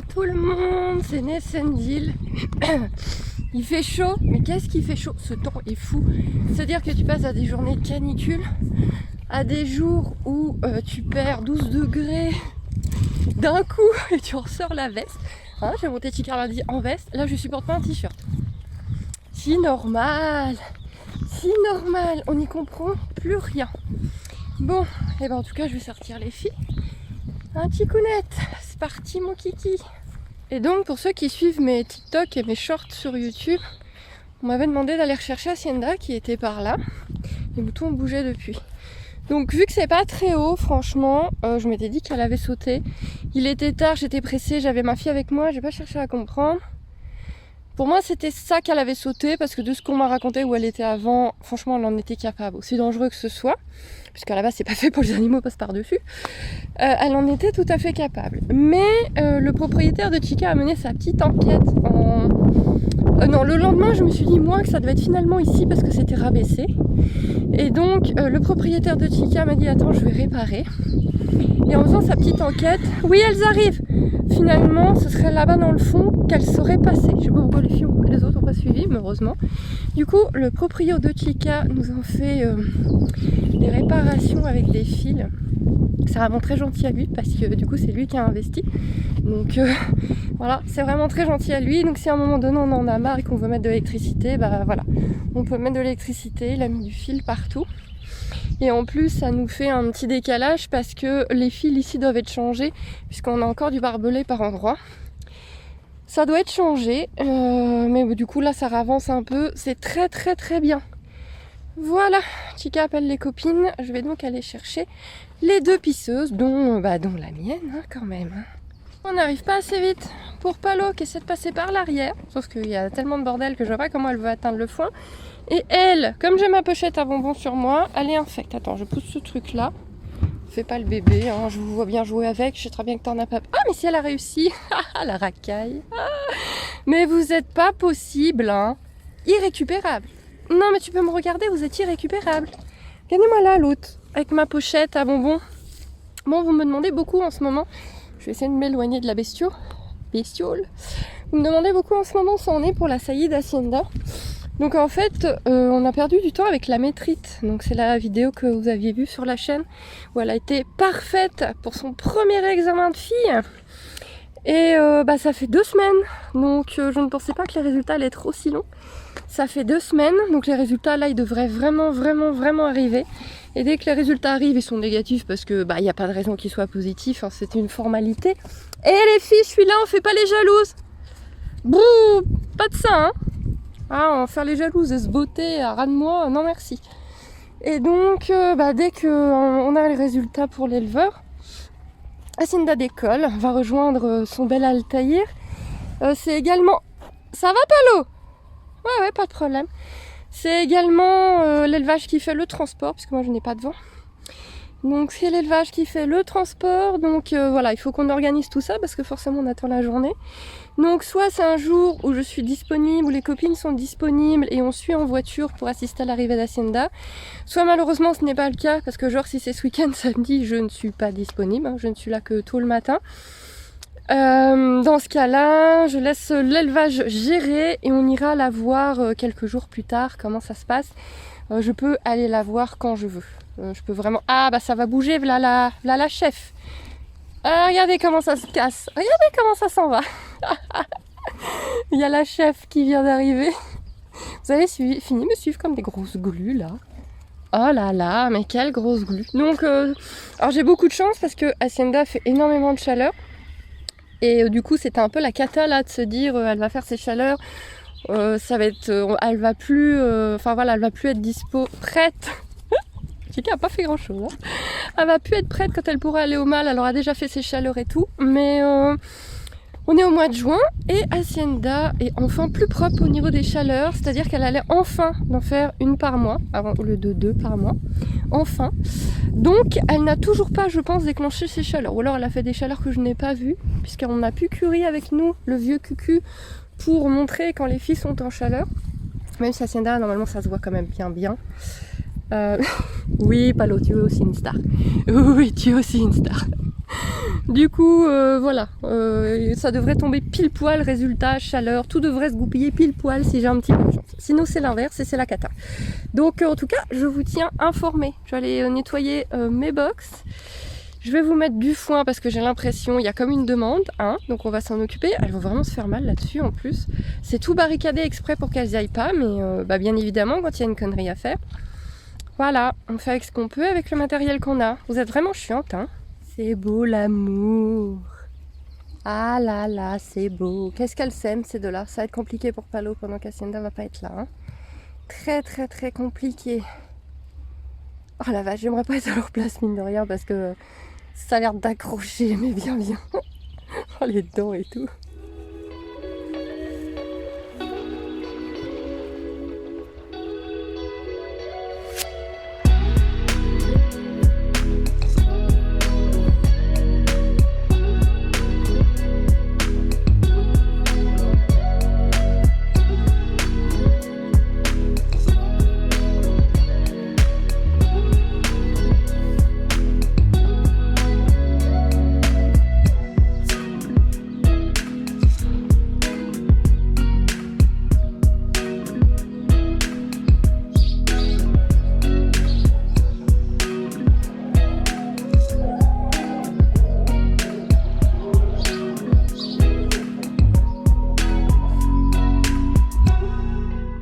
tout le monde, c'est Nessendil. Il fait chaud, mais qu'est-ce qu'il fait chaud? Ce temps est fou. C'est-à-dire que tu passes à des journées de canicule, à des jours où tu perds 12 degrés d'un coup et tu ressors la veste. Hein, j'ai monté Chica lundi en veste, là je supporte pas un t-shirt. Si normal, on n'y comprend plus rien. Bon, et ben en tout cas je vais sortir les filles. Un petit counette, c'est parti mon kiki. Et donc pour ceux qui suivent mes TikTok et mes shorts sur YouTube, on m'avait demandé d'aller rechercher Hacienda qui était par là. Les moutons ont bougé depuis. Donc vu que c'est pas très haut, franchement, je m'étais dit qu'elle avait sauté. Il était tard, j'étais pressée, j'avais ma fille avec moi, j'ai pas cherché à comprendre. Pour moi c'était ça qu'elle avait sauté parce que de ce qu'on m'a raconté où elle était avant, franchement elle en était capable. Aussi dangereux que ce soit, puisqu'à la base c'est pas fait pour les animaux passent par-dessus, elle en était tout à fait capable. Mais le propriétaire de Chica a mené sa petite enquête en... non, le lendemain je me suis dit moi que ça devait être finalement ici parce que c'était rabaissé. Et donc le propriétaire de Chica m'a dit attends je vais réparer. Et en faisant sa petite enquête, oui elles arrivent. Finalement ce serait là-bas dans le fond qu'elles seraient passées. Je sais pas pourquoi les autres n'ont pas suivi, mais heureusement. Du coup le propriétaire de Chica nous en fait des réparations avec des fils. C'est vraiment très gentil à lui parce que du coup c'est lui qui a investi. Donc voilà, c'est vraiment très gentil à lui. Donc si à un moment donné on en a marre et qu'on veut mettre de l'électricité, bah voilà, on peut mettre de l'électricité, il a mis du fil partout. Et en plus ça nous fait un petit décalage parce que les fils ici doivent être changés puisqu'on a encore du barbelé par endroit. Ça doit être changé, mais du coup là ça avance un peu, c'est très très très bien. Voilà, Chica appelle les copines, je vais donc aller chercher les deux pisseuses, dont la mienne hein, quand même. On n'arrive pas assez vite pour Palo qui essaie de passer par l'arrière, sauf qu'il y a tellement de bordel que je vois pas comment elle veut atteindre le foin. Et elle, comme j'ai ma pochette à bonbons sur moi, elle est infecte. Attends, je pousse ce truc là. Fais pas le bébé, hein, je vous vois bien jouer avec, je sais très bien que t'en as pas... Ah mais si elle a réussi. La racaille. Mais vous êtes pas possible, hein. Irrécupérable. Non mais tu peux me regarder, vous êtes irrécupérable. Regardez-moi là l'autre, avec ma pochette à bonbons. Bon, vous me demandez beaucoup en ce moment. Je vais essayer de m'éloigner de la bestiole. Vous me demandez beaucoup en ce moment où ça en est pour la saillie d'Hacienda. Donc en fait, on a perdu du temps avec la métrite. Donc c'est la vidéo que vous aviez vue sur la chaîne où elle a été parfaite pour son premier examen de fille. Et ça fait 2 semaines. Donc je ne pensais pas que les résultats allaient être aussi longs. Ça fait 2 semaines. Donc les résultats là, ils devraient vraiment arriver. Et dès que les résultats arrivent, ils sont négatifs parce que il n'y a pas de raison qu'ils soient positifs. Hein, c'est une formalité. Et les filles, je suis là, on fait pas les jalouses. Bouh, pas de ça, hein. Ah, on va faire les jalouses et se botter à ras de moi, non merci. Et donc, dès qu'on a les résultats pour l'éleveur, Hacienda décolle, va rejoindre son bel Altaïr. C'est également... Ça va Palo? Ouais, pas de problème. C'est également l'élevage qui fait le transport, puisque moi je n'ai pas de vent. Donc c'est l'élevage qui fait le transport, donc il faut qu'on organise tout ça, parce que forcément on attend la journée. Donc soit c'est un jour où je suis disponible, où les copines sont disponibles et on suit en voiture pour assister à l'arrivée d'Hacienda. Soit malheureusement ce n'est pas le cas parce que genre si c'est ce week-end samedi je ne suis pas disponible, hein, je ne suis là que tôt le matin. Dans ce cas-là, je laisse l'élevage gérer et on ira la voir quelques jours plus tard, comment ça se passe. Je peux aller la voir quand je veux. Je peux vraiment... Ah ça va bouger, voilà la chef. Regardez comment ça se casse, regardez comment ça s'en va. Il y a la chef qui vient d'arriver. Vous avez fini de me suivre comme des grosses glues là. Oh là là, mais quelle grosse glue. Donc, alors j'ai beaucoup de chance parce que Hacienda fait énormément de chaleur. Et du coup c'était un peu la cata là de se dire elle va faire ses chaleurs. Ça va être... elle va plus... elle va plus être dispo, prête. Chica a pas fait grand chose. Hein. Elle va plus être prête quand elle pourra aller au mâle. Elle aura déjà fait ses chaleurs et tout. Mais on est au mois de juin et Hacienda est enfin plus propre au niveau des chaleurs. C'est-à-dire qu'elle allait enfin d'en faire une par mois, avant au lieu de 2 par mois. Enfin. Donc elle n'a toujours pas, je pense, déclenché ses chaleurs. Ou alors elle a fait des chaleurs que je n'ai pas vues. Puisqu'on a pu curie avec nous, le vieux cucu, pour montrer quand les filles sont en chaleur. Même si Hacienda, normalement ça se voit quand même bien. Oui, Palo, tu es aussi une star. Oui, tu es aussi une star. Du coup, voilà, ça devrait tomber pile poil, résultat, chaleur, tout devrait se goupiller pile poil si j'ai un petit peu de chance. Sinon c'est l'inverse et c'est la cata. Donc en tout cas, je vous tiens informé. Je vais aller nettoyer mes box. Je vais vous mettre du foin parce que j'ai l'impression, il y a comme une demande, hein, donc on va s'en occuper. Elles vont vraiment se faire mal là-dessus en plus. C'est tout barricadé exprès pour qu'elles n'y aillent pas, mais bien évidemment quand il y a une connerie à faire. Voilà, on fait avec ce qu'on peut, avec le matériel qu'on a. Vous êtes vraiment chiante, hein. C'est beau l'amour. Ah là là, c'est beau. Qu'est-ce qu'elles s'aiment ces deux-là. Ça va être compliqué pour Palo pendant qu'Hacienda va pas être là, hein. Très très très compliqué. Oh la vache, j'aimerais pas être à leur place mine de rien parce que ça a l'air d'accrocher, mais bien bien. Oh les dents et tout.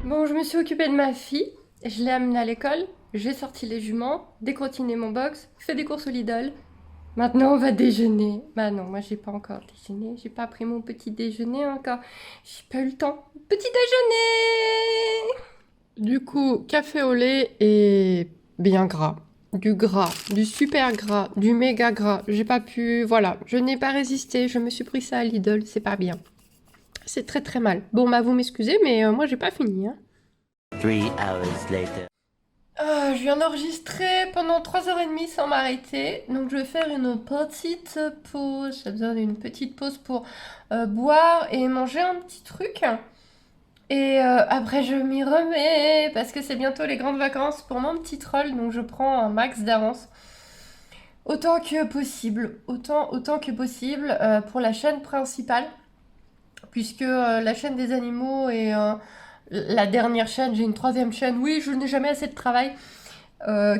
Bon, je me suis occupée de ma fille, je l'ai amenée à l'école, j'ai sorti les juments, décrotiné mon box, fait des courses au Lidl. Maintenant, on va déjeuner. Bah non, moi j'ai pas encore déjeuné, j'ai pas pris mon petit déjeuner encore. J'ai pas eu le temps. Petit déjeuner! Du coup, café au lait et bien gras. Du super gras, du méga gras. J'ai pas pu, voilà, je n'ai pas résisté, je me suis pris ça à Lidl, c'est pas bien. C'est très très mal. Bon, bah vous m'excusez, mais moi j'ai pas fini, hein. 3 hours later. Je viens d'enregistrer pendant 3h30 sans m'arrêter. Donc je vais faire une petite pause. J'ai besoin d'une petite pause pour boire et manger un petit truc. Et après je m'y remets parce que c'est bientôt les grandes vacances pour mon petit troll. Donc je prends un max d'avance. Autant que possible. Autant que possible pour la chaîne principale. Puisque la chaîne des animaux est la dernière chaîne, j'ai une troisième chaîne, oui, je n'ai jamais assez de travail,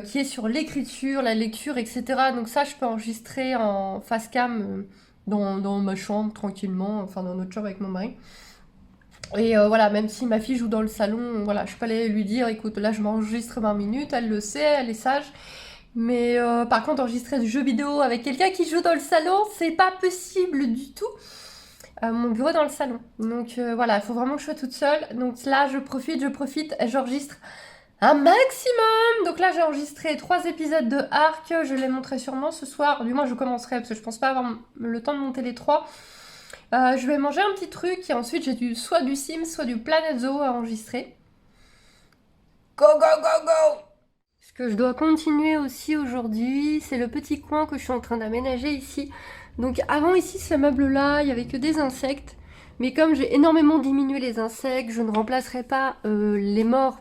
qui est sur l'écriture, la lecture, etc. Donc ça, je peux enregistrer en face cam dans ma chambre, tranquillement, enfin dans notre chambre avec mon mari. Et voilà, même si ma fille joue dans le salon, voilà, je peux aller lui dire, écoute, là je m'enregistre 20 minutes, elle le sait, elle est sage. Mais par contre, enregistrer du jeu vidéo avec quelqu'un qui joue dans le salon, c'est pas possible du tout. Mon bureau est dans le salon. Donc voilà, il faut vraiment que je sois toute seule. Donc là, je profite, j'enregistre un maximum. Donc là, j'ai enregistré 3 épisodes de Arc. Je les montrerai sûrement ce soir. Du moins, je commencerai parce que je pense pas avoir le temps de monter les 3. Je vais manger un petit truc et ensuite j'ai soit du Sims, soit du Planet Zoo à enregistrer. Go, go, go, go! Ce que je dois continuer aussi aujourd'hui, c'est le petit coin que je suis en train d'aménager ici. Donc avant ici, ce meuble-là, il n'y avait que des insectes. Mais comme j'ai énormément diminué les insectes, je ne remplacerai pas les morts.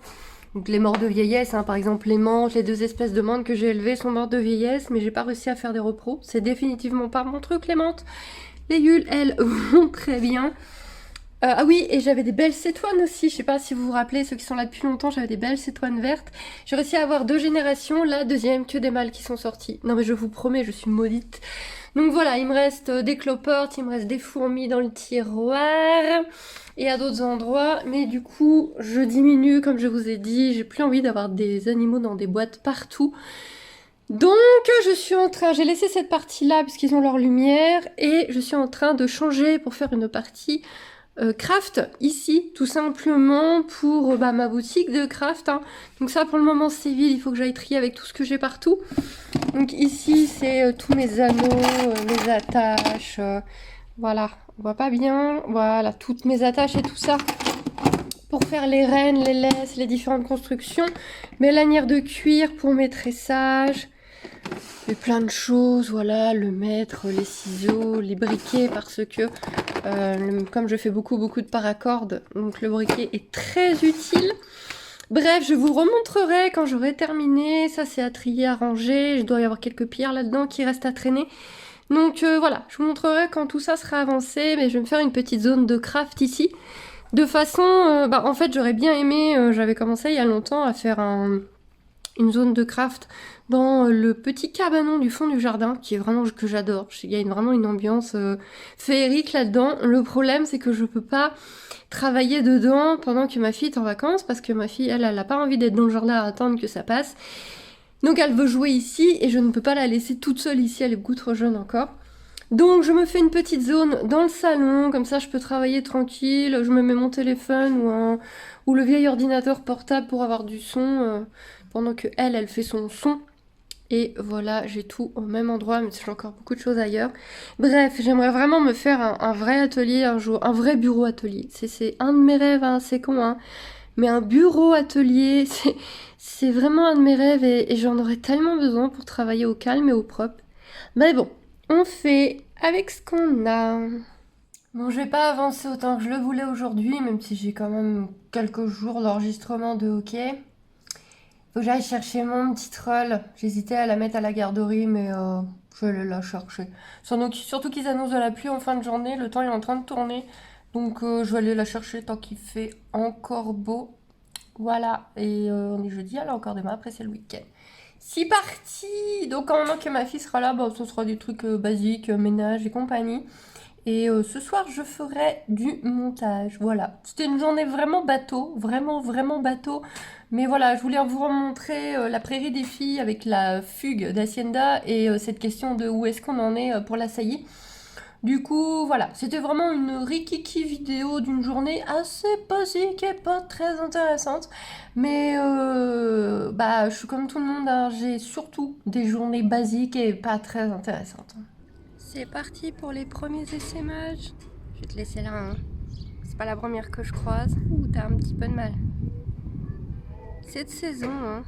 Donc les morts de vieillesse, hein, par exemple les mantes, les 2 espèces de mantes que j'ai élevées sont mortes de vieillesse, mais j'ai pas réussi à faire des repros. C'est définitivement pas mon truc, les mantes. Les Yules, elles, vont très bien. Ah oui, et j'avais des belles cétoines aussi, je sais pas si vous vous rappelez, ceux qui sont là depuis longtemps, j'avais des belles cétoines vertes. J'ai réussi à avoir 2 générations, la deuxième, que des mâles qui sont sortis. Non mais je vous promets, je suis maudite. Donc voilà, il me reste des cloportes, il me reste des fourmis dans le tiroir et à d'autres endroits. Mais du coup, je diminue, comme je vous ai dit, j'ai plus envie d'avoir des animaux dans des boîtes partout. Donc je suis en train, j'ai laissé cette partie-là puisqu'ils ont leur lumière et je suis en train de changer pour faire une partie craft ici, tout simplement pour ma boutique de craft, hein. Donc ça pour le moment c'est vide, il faut que j'aille trier avec tout ce que j'ai partout. Donc ici c'est tous mes anneaux, mes attaches, voilà, on voit pas bien, voilà, toutes mes attaches et tout ça. Pour faire les rênes, les laisses, les différentes constructions, mes lanières de cuir pour mes tressages, et plein de choses, voilà, le mètre, les ciseaux, les briquets, parce que comme je fais beaucoup de paracordes, donc le briquet est très utile. Bref, je vous remontrerai quand j'aurai terminé. Ça c'est à trier, à ranger, je dois y avoir quelques pierres là-dedans qui restent à traîner. Donc voilà, je vous montrerai quand tout ça sera avancé, mais je vais me faire une petite zone de craft ici. De façon, en fait j'aurais bien aimé, j'avais commencé il y a longtemps à faire une zone de craft dans le petit cabanon du fond du jardin, qui est vraiment, que j'adore. Il y a vraiment une ambiance féerique là-dedans. Le problème, c'est que je peux pas travailler dedans pendant que ma fille est en vacances, parce que ma fille, elle a pas envie d'être dans le jardin à attendre que ça passe. Donc elle veut jouer ici, et je ne peux pas la laisser toute seule ici, elle est beaucoup trop jeune encore. Donc je me fais une petite zone dans le salon, comme ça je peux travailler tranquille, je me mets mon téléphone ou le vieil ordinateur portable pour avoir du son, pendant que elle fait son son. Et voilà, j'ai tout au même endroit, mais j'ai encore beaucoup de choses ailleurs. Bref, j'aimerais vraiment me faire un vrai atelier un jour, un vrai bureau atelier. C'est un de mes rêves, hein, c'est con, hein. Mais un bureau atelier, c'est vraiment un de mes rêves et j'en aurais tellement besoin pour travailler au calme et au propre. Mais bon, on fait avec ce qu'on a. Bon, je vais pas avancer autant que je le voulais aujourd'hui, même si j'ai quand même quelques jours d'enregistrement de hockey. Faut que j'aille chercher mon petit troll. J'hésitais à la mettre à la garderie, mais je vais aller la chercher. Surtout qu'ils annoncent de la pluie en fin de journée, le temps est en train de tourner. Donc je vais aller la chercher tant qu'il fait encore beau. Voilà, et on est jeudi, alors encore demain, après c'est le week-end. C'est parti! Donc en moment que ma fille sera là, ce sera des trucs basiques, ménage et compagnie. Et ce soir, je ferai du montage. Voilà. C'était une journée vraiment bateau. Vraiment, vraiment bateau. Mais voilà, je voulais vous remontrer la prairie des filles avec la fugue d'Hacienda et cette question de où est-ce qu'on en est pour la saillie. Du coup, voilà. C'était vraiment une rikiki vidéo d'une journée assez basique et pas très intéressante. Mais je suis comme tout le monde, hein. J'ai surtout des journées basiques et pas très intéressantes. C'est parti pour les premiers essaimages. Je vais te laisser là, hein. C'est pas la première que je croise. Ouh, t'as un petit peu de mal. Cette saison, hein,